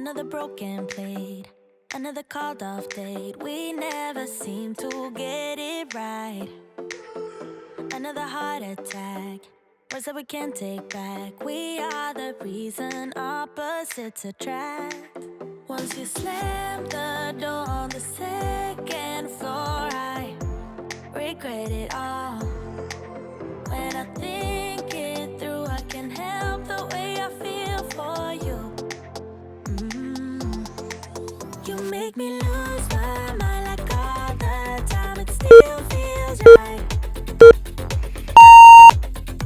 Another broken plate, another called off date. We never seem to get it right. Another heart attack, words that we can't take back. We are the reason opposites attract. Once you slam the door on the second floor, I regret it all. When I think it through, I can't help the way I feel for you. You make me lose my mind like all the time. It still feels right.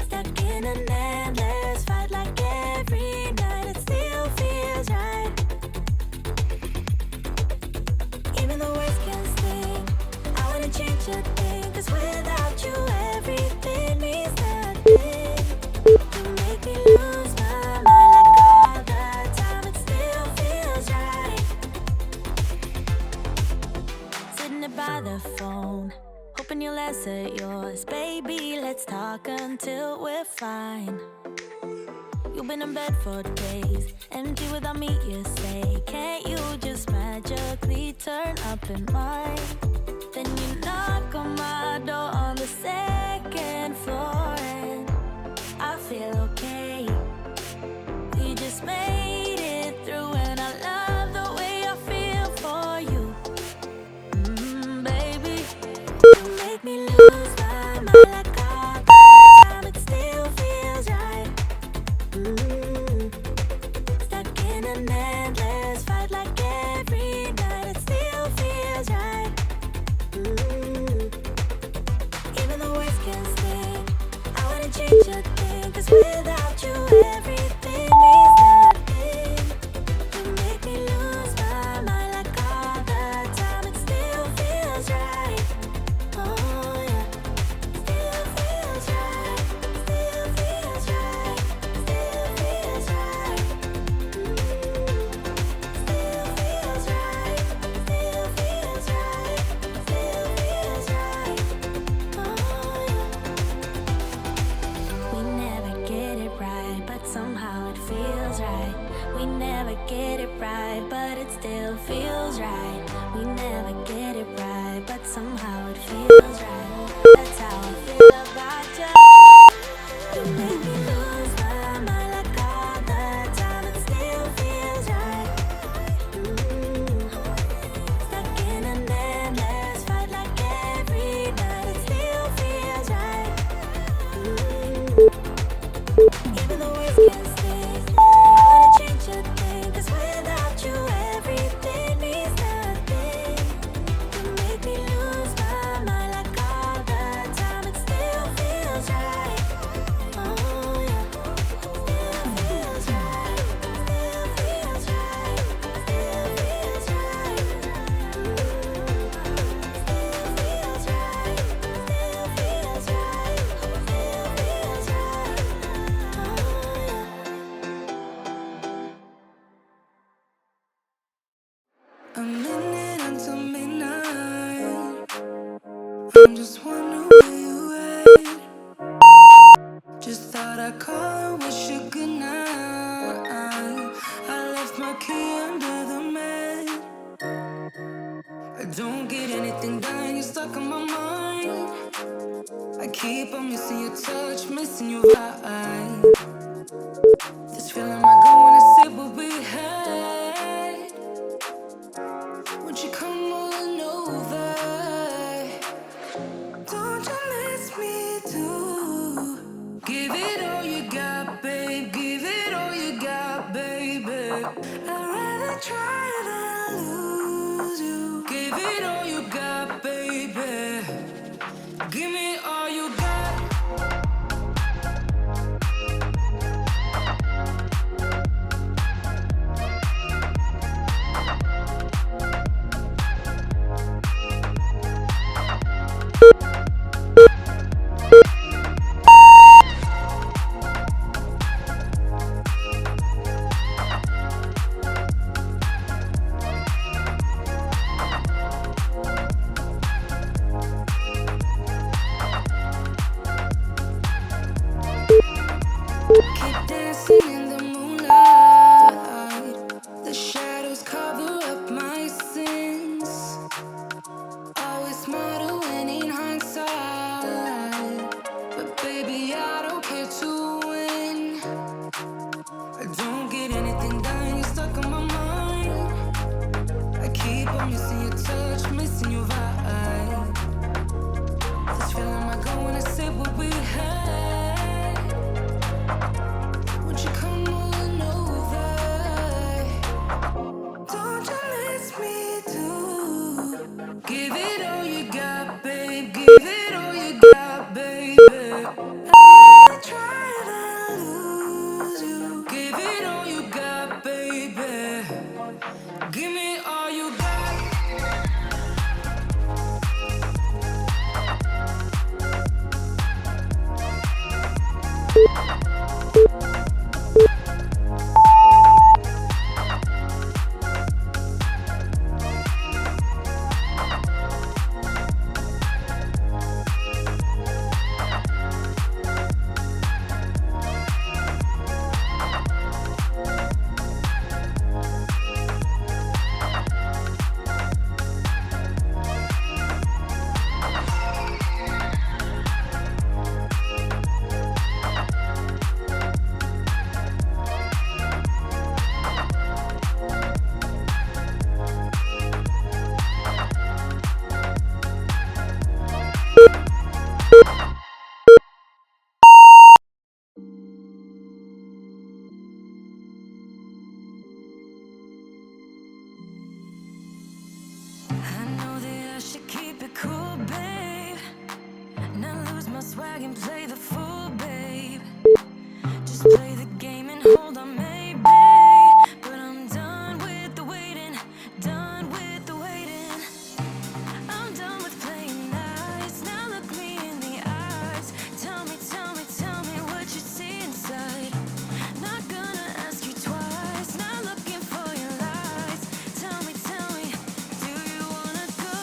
Stuck in an endless fight like every night. It still feels right. Even the words can sting. I wouldn't change a thing, 'cause without you everything means nothing. You make me lose my mind like all the time. It still feels right. Sitting there by the phone, hoping you'll answer yours. Baby, let's talk until we're fine. You've been in bed for days, empty without me, you say. Can't you just magically turn up in mine? Then you knock on my door on the second floor, and I feel okay. We just made it through, and I love the way I feel for you. Baby, you make me lose my mind like all the time. It still feels right. Stuck in an endless fight like every night. It still feels right. Even the words can sting. I wouldn't change a thing, 'cause without you everything means nothing. You make me lose my mind like all the time. It still feels right. Oh yeah, still feels right. Still feels right. Still feels right. Still feels right. Still feels right. Still feels right. Oh yeah. We never get it right, but somehow it feels right. We never get it right, but it still feels right. We never get it right, but somehow it feels right. That's how I feel about you. You make me lose my mind like all the time. It still feels right. Stuck in an endless fight like every night. It still feels right. Even the words can sting. I wouldn't change a thing, 'cause without you everything means nothing. You make me lose my mind like all the time. It still feels right. Oh yeah, still feels right. Still feels right. Still feels right. Still feels right. Still feels right. Still feels right. Oh yeah. A minute until midnight. I'm just wondering where you at. Just thought I'd call and wish you good night. I left my key under the mat. I don't get anything done, you're stuck on my mind. I keep on missing your touch, missing your vibe. This feeling might go when I say what we had. Won't you come on over? Don't you miss me too? Give it all you got, babe. Give it all you got, baby. I'd rather try than lose you. Give it all you got, baby. Give me all you got. forget what we had. Won't you come on over? Don't you miss me too? Give it all you got, babe. Give it all you got, baby. I try to lose you. Give it all you got, baby. Give me all you got. I know that I should keep it cool, babe. Not lose my swag and play the fool, babe. Just play the game and hold on, maybe. But I'm done with the waiting, done with the waiting. I'm done with playing nice. Now look me in the eyes. Tell me, tell me, tell me what you see inside. Not gonna ask you twice. Not looking for your lies. Tell me, do you wanna go?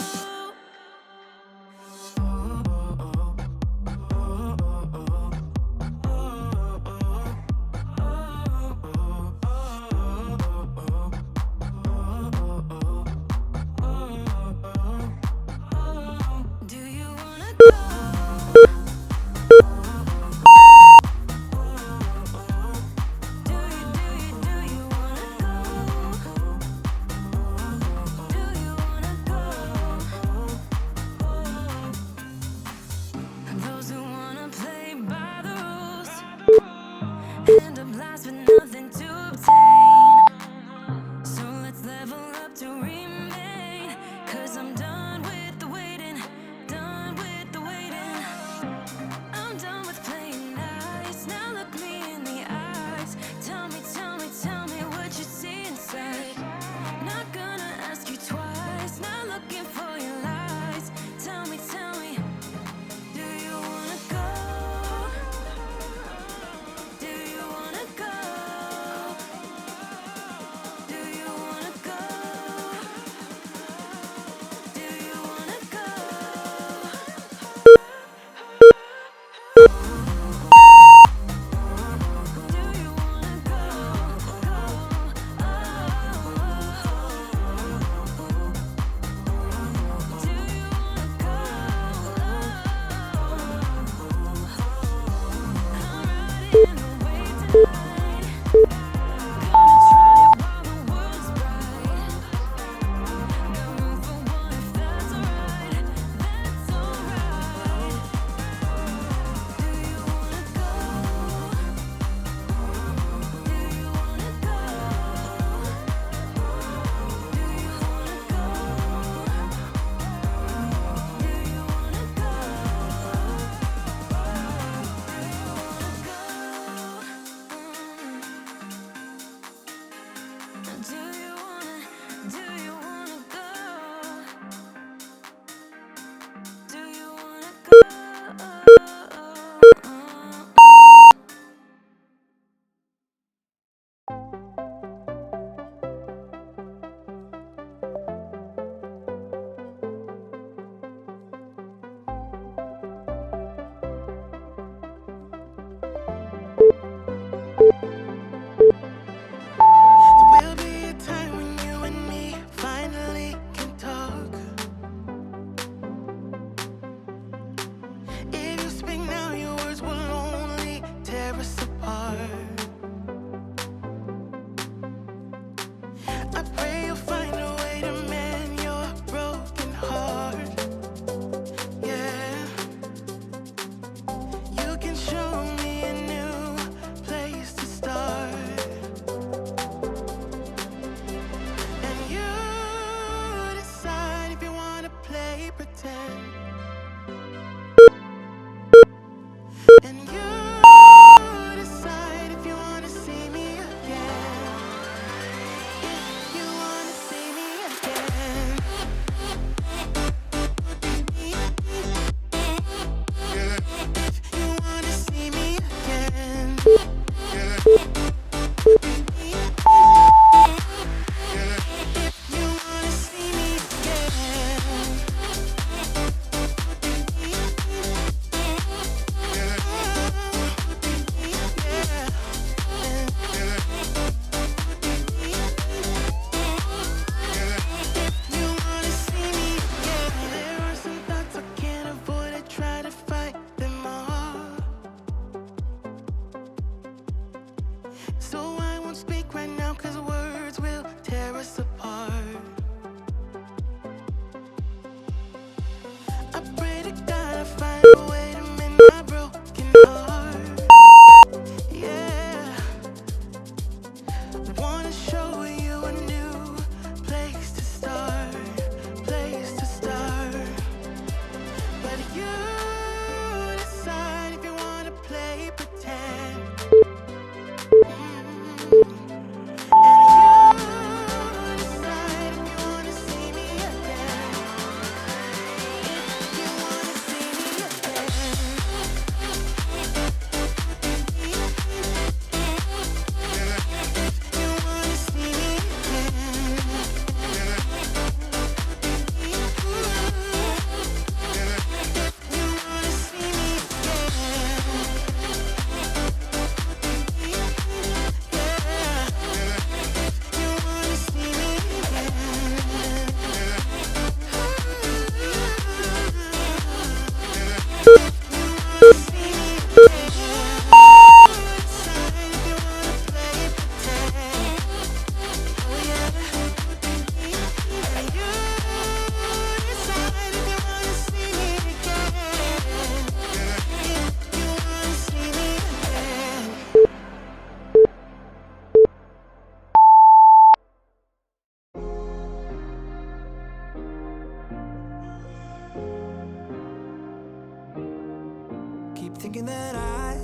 keep thinking that I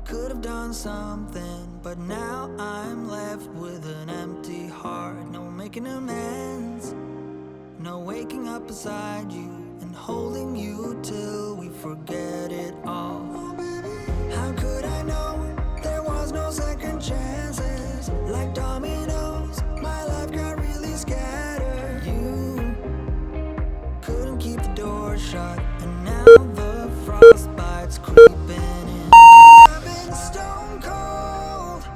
could have done something, but now I'm left with an empty heart. No making amends, no waking up beside you and holding you till we forget it all. How could I know there was no second chances? Like dominoes, my life got really scattered. You couldn't keep the door shut, and now the frostbite's creeping in. I've been stone cold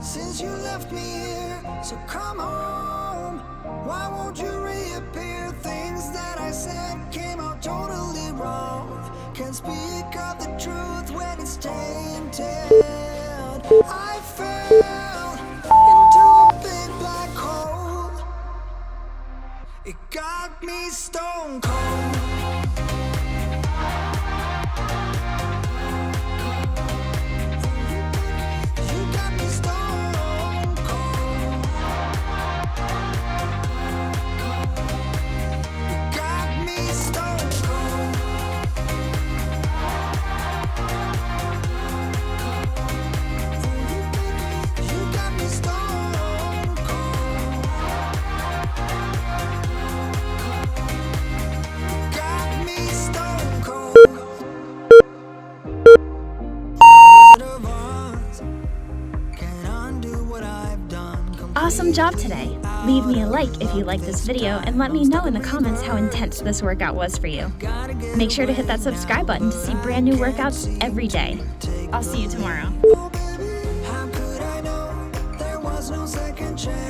since you left me here, so come home. Why won't you reappear? Things that I said came out totally wrong. Can't speak of the truth when it's tainted. I fell into a big black hole. It got me stone cold. You got me stone cold. You got me stone cold. You got me stone cold. Got me stone cold. Wizard of Oz can't undo what I've done. Awesome job today! Leave me a like if you liked this video and let me know in the comments how intense this workout was for you. Make sure to hit that subscribe button to see brand new workouts every day. I'll see you tomorrow. How could I know there was no second chance?